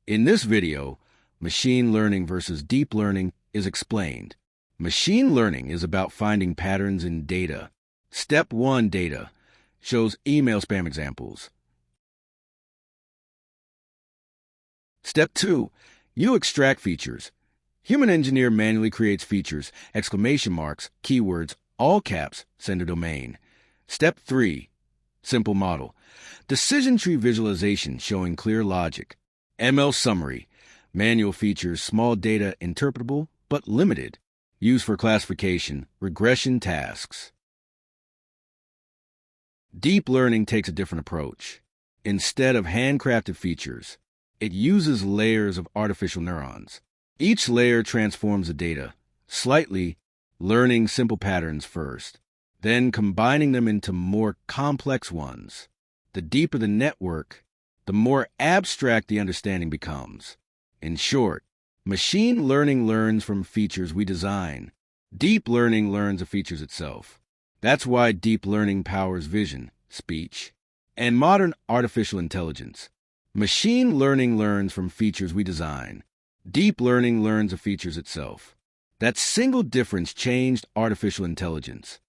In this video, machine learning versus deep learning is explained. Machine learning is about finding patterns in data. Step 1 data shows email spam examples. Step 2, you extract features. Human engineer manually creates features, exclamation marks, keywords, all caps, send a domain. Step 3, simple model. Decision tree visualization showing clear logic. ML summary, manual features, small data, interpretable but limited. Used for classification, regression tasks. Deep learning takes a different approach. Instead of handcrafted features, it uses layers of artificial neurons. Each layer transforms the data, slightly learning simple patterns first, then combining them into more complex ones. The deeper the network, the more abstract the understanding becomes. In short, machine learning learns from features we design. Deep learning learns of features itself. That's why deep learning powers vision, speech, and modern artificial intelligence. Machine learning learns from features we design. Deep learning learns of features itself. That single difference changed artificial intelligence.